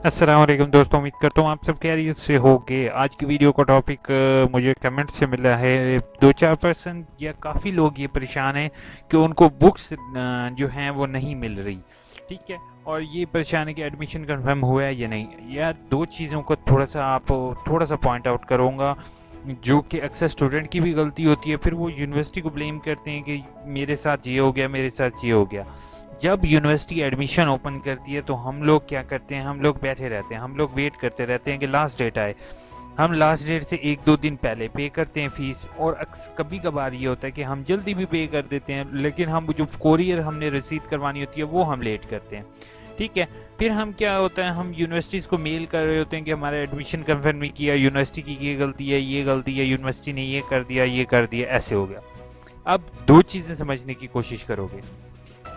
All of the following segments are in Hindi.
अस्सलाम वालेकुम दोस्तों, उम्मीद करता हूँ आप सब खैरियत से होगे। आज की वीडियो का टॉपिक मुझे कमेंट से मिला है। 2-4% या काफ़ी लोग ये परेशान हैं कि उनको बुक्स जो हैं वो नहीं मिल रही। ठीक है, और ये परेशान है कि एडमिशन कंफर्म हुआ है या नहीं। यार दो चीज़ों को थोड़ा सा पॉइंट आउट करूँगा, जो कि अक्सर स्टूडेंट की भी गलती होती है। फिर वो यूनिवर्सिटी को ब्लेम करते हैं कि मेरे साथ ये हो गया, मेरे साथ ये हो गया। जब यूनिवर्सिटी एडमिशन ओपन करती है तो हम लोग क्या करते हैं, हम लोग बैठे रहते हैं, हम लोग वेट करते रहते हैं कि लास्ट डेट आए। हम लास्ट डेट से 1-2 दिन पहले पे करते हैं फीस, और कभी कभार ये होता है कि हम जल्दी भी पे कर देते हैं, लेकिन हम जो कोरियर हमने रसीद करवानी होती है वो हम लेट करते हैं। ठीक है, फिर हम क्या होता है, हम यूनिवर्सिटीज़ को मेल कर रहे होते हैं कि हमारा एडमिशन कंफर्म नहीं किया, यूनिवर्सिटी की ये गलती है, ये गलती है, यूनिवर्सिटी ने ये कर दिया, ये कर दिया, ऐसे हो गया। अब दो चीज़ें समझने की कोशिश करोगे।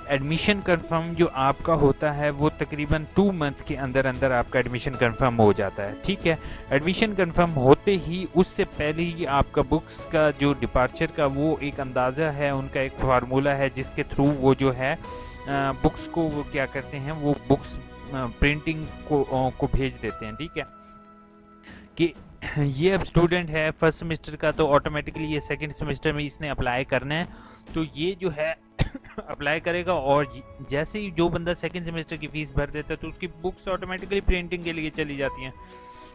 एडमिशन कंफर्म जो आपका होता है वो तकरीबन 2 मंथ के अंदर अंदर आपका एडमिशन कंफर्म हो जाता है। ठीक है, एडमिशन कंफर्म होते ही उससे पहले ही आपका बुक्स का जो डिपार्चर का वो एक अंदाज़ा है, उनका एक फार्मूला है जिसके थ्रू वो जो है बुक्स को वो क्या करते हैं, वो बुक्स प्रिंटिंग को भेज देते हैं। ठीक है, कि ये अब स्टूडेंट है फर्स्ट सेमेस्टर का, तो ऑटोमेटिकली ये सेकंड सेमेस्टर में इसने अप्लाई करना है, तो ये जो है अप्लाई करेगा। और जैसे ही जो बंदा सेकंड सेमेस्टर की फीस भर देता है तो उसकी बुक्स ऑटोमेटिकली प्रिंटिंग के लिए चली जाती हैं।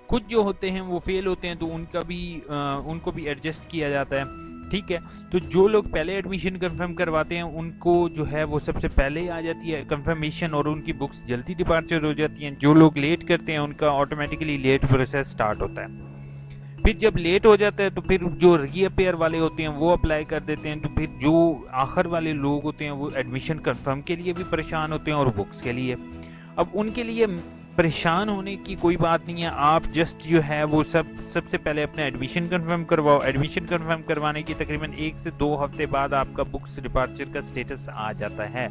कुछ जो होते हैं वो फेल होते हैं तो उनको भी एडजस्ट किया जाता है। ठीक है, तो जो लोग पहले एडमिशन कंफर्म करवाते हैं उनको जो है वो सबसे पहले ही आ जाती है कंफर्मेशन, और उनकी बुक्स जल्दी डिपार्चर हो जाती हैं। जो लोग लेट करते हैं उनका ऑटोमेटिकली लेट प्रोसेस स्टार्ट होता है। फिर जब लेट हो जाता है तो फिर जो रीअपेयर वाले होते हैं वो अप्लाई कर देते हैं, तो फिर जो आखिर वाले लोग होते हैं वो एडमिशन कंफर्म के लिए भी परेशान होते हैं और बुक्स के लिए। अब उनके लिए परेशान होने की कोई बात नहीं है, आप जस्ट जो है वो सबसे पहले अपना एडमिशन कंफर्म करवाओ। एडमिशन कंफर्म करवाने की तकरीबन 1 से 2 हफ्ते बाद आपका बुक्स डिपार्चर का स्टेटस आ जाता है।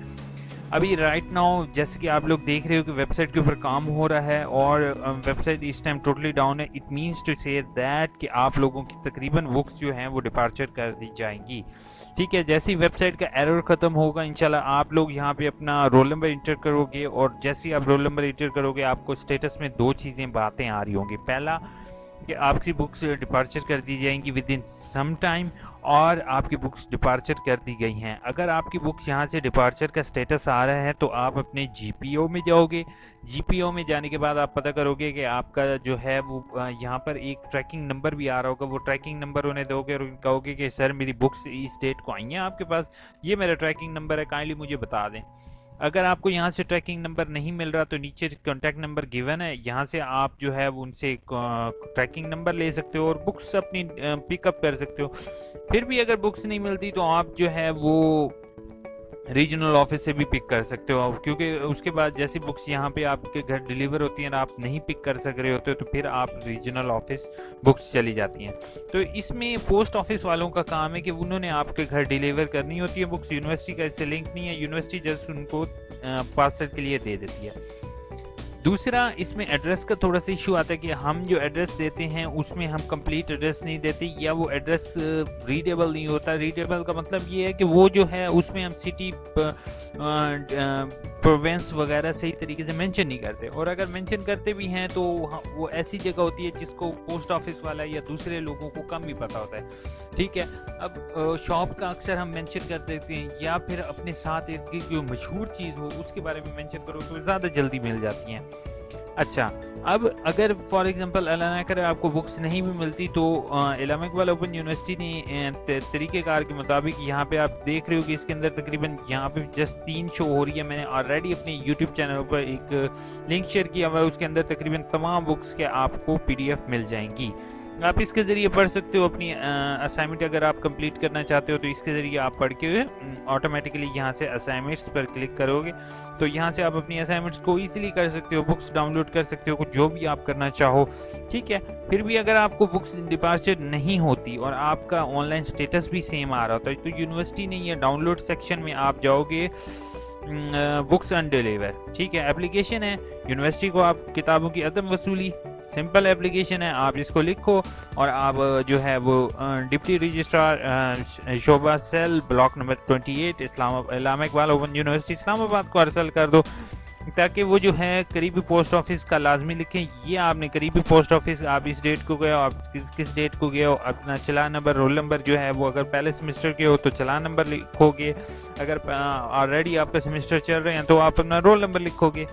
अभी राइट नाउ जैसे कि आप लोग देख रहे हो कि वेबसाइट के ऊपर काम हो रहा है और वेबसाइट इस टाइम टोटली डाउन है। It means to say that कि आप लोगों की तकरीबन बुक्स जो हैं वो डिपार्चर कर दी जाएंगी। ठीक है, जैसे ही वेबसाइट का एरर ख़त्म होगा इंशाल्लाह आप लोग यहाँ पे अपना रोल नंबर इंटर करोगे, और जैसे ही आप रोल नंबर इंटर करोगे आपको स्टेटस में दो बातें आ रही होंगी। पहला कि आपकी बुक्स डिपार्चर कर दी जाएंगी विद इन सम टाइम, और आपकी बुक्स डिपार्चर कर दी गई हैं। अगर आपकी बुक्स यहाँ से डिपार्चर का स्टेटस आ रहा है तो आप अपने जीपीओ में जाओगे। जीपीओ में जाने के बाद आप पता करोगे कि आपका जो है वो यहाँ पर एक ट्रैकिंग नंबर भी आ रहा होगा। वो ट्रैकिंग नंबर उन्हें दोगे और कहोगे कि सर मेरी बुक्स इस डेट को आई हैं आपके पास, ये मेरा ट्रैकिंग नंबर है, काइंडली मुझे बता दें। अगर आपको यहाँ से ट्रैकिंग नंबर नहीं मिल रहा तो नीचे कॉन्टैक्ट नंबर गिवन है, यहाँ से आप जो है उनसे ट्रैकिंग नंबर ले सकते हो और बुक्स अपनी पिकअप कर सकते हो। फिर भी अगर बुक्स नहीं मिलती तो आप जो है वो रीजनल ऑफिस से भी पिक कर सकते हो, क्योंकि उसके बाद जैसी बुक्स यहाँ पे आपके घर डिलीवर होती हैं और आप नहीं पिक कर सक रहे होते तो फिर आप रीजनल ऑफिस बुक्स चली जाती हैं। तो इसमें पोस्ट ऑफिस वालों का काम है कि उन्होंने आपके घर डिलीवर करनी होती है बुक्स। यूनिवर्सिटी का इससे लिंक नहीं है, यूनिवर्सिटी जस्ट उनको पार्सल के लिए दे देती है। दूसरा, इसमें एड्रेस का थोड़ा सा इशू आता है कि हम जो एड्रेस देते हैं उसमें हम कंप्लीट एड्रेस नहीं देते, या वो एड्रेस रीडेबल नहीं होता। रीडेबल का मतलब ये है कि वो जो है उसमें हम सिटी प्रोविंस वगैरह सही तरीके से मेंशन नहीं करते, और अगर मेंशन करते भी हैं तो वो ऐसी जगह होती है जिसको पोस्ट ऑफिस वाला या दूसरे लोगों को कम ही पता होता है। ठीक है, अब शॉप का अक्सर हम मेंशन कर देते हैं, या फिर अपने साथ एक जो मशहूर चीज़ हो उसके बारे में मेंशन करो तो ज़्यादा जल्दी मिल जाती हैं। अच्छा, अब अगर फॉर एग्जांपल अल्लाह ना करे आपको बुक्स नहीं भी मिलती तो इलामा इकबाल ओपन यूनिवर्सिटी ने तरीक़ेकार के मुताबिक यहाँ पे आप देख रहे हो कि इसके अंदर तकरीबन यहाँ पे जस्ट 3 शो हो रही है। मैंने ऑलरेडी अपने यूट्यूब चैनल पर एक लिंक शेयर किया हुआ है, उसके अंदर तकरीबन तमाम बुक्स के आपको PDF मिल जाएंगी। आप इसके ज़रिए पढ़ सकते हो। अपनी असाइनमेंट अगर आप कंप्लीट करना चाहते हो तो इसके ज़रिए आप पढ़ के ऑटोमेटिकली यहाँ से असाइनमेंट्स पर क्लिक करोगे तो यहाँ से आप अपनी असाइनमेंट्स को ईजिली कर सकते हो, बुक्स डाउनलोड कर सकते हो, कुछ जो भी आप करना चाहो। ठीक है, फिर भी अगर आपको बुक्स डिपार्चर नहीं होती और आपका ऑनलाइन स्टेटस भी सेम आ रहा होता है तो यूनिवर्सिटी ने ये डाउनलोड सेक्शन में आप जाओगे, बुक्स अनडिलीवर। ठीक है, एप्लीकेशन है यूनिवर्सिटी को आप किताबों की अदम वसूली, सिंपल एप्लीकेशन है, आप इसको लिखो और आप जो है वो डिप्टी रजिस्ट्रार शोभा cell block number 28 Allama Iqbal open university Islamabad को अर्सल कर दो। ताकि वो जो है करीबी पोस्ट ऑफिस का लाजमी लिखें। ये आपने करीबी पोस्ट ऑफिस, आप इस डेट को गए हो, आप किस डेट को गए हो, अपना चालान नंबर, रोल नंबर जो है वो अगर पहले सेमेस्टर के हो तो चालान नंबर लिखोगे, अगर ऑलरेडी आपका सेमेस्टर चल रहे हैं तो आप अपना रोल नंबर लिखोगे।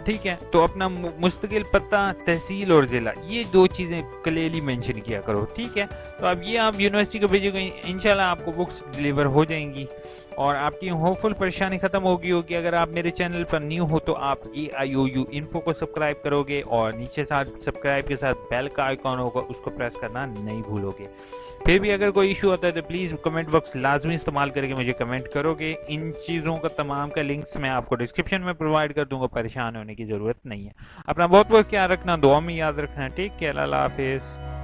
ठीक है, तो अपना मुस्तकिल पता, तहसील और ज़िला, ये 2 चीज़ें क्लियरली मेंशन किया करो। ठीक है, तो अब ये आप यूनिवर्सिटी को भेजोगे, इंशाल्लाह आपको बुक्स डिलीवर हो जाएंगी और आपकी होपफुल परेशानी ख़त्म होगी। अगर आप मेरे चैनल पर न्यू हो तो आप AIOU इन्फो को सब्सक्राइब करोगे और नीचे साथ सब्सक्राइब के साथ बेल का आइकॉन होगा, उसको प्रेस करना नहीं भूलोगे। फिर भी अगर कोई इशू होता है तो प्लीज़ कमेंट बॉक्स लाजमी इस्तेमाल करके मुझे कमेंट करोगे। इन चीज़ों का तमाम का लिंक्स मैं आपको डिस्क्रिप्शन में प्रोवाइड कर दूंगा, परेशान होने की ज़रूरत नहीं है। अपना बहुत बहुत ख्याल रखना, दुआ में याद रखना। टेक केयर, अल्लाह हाफिज़।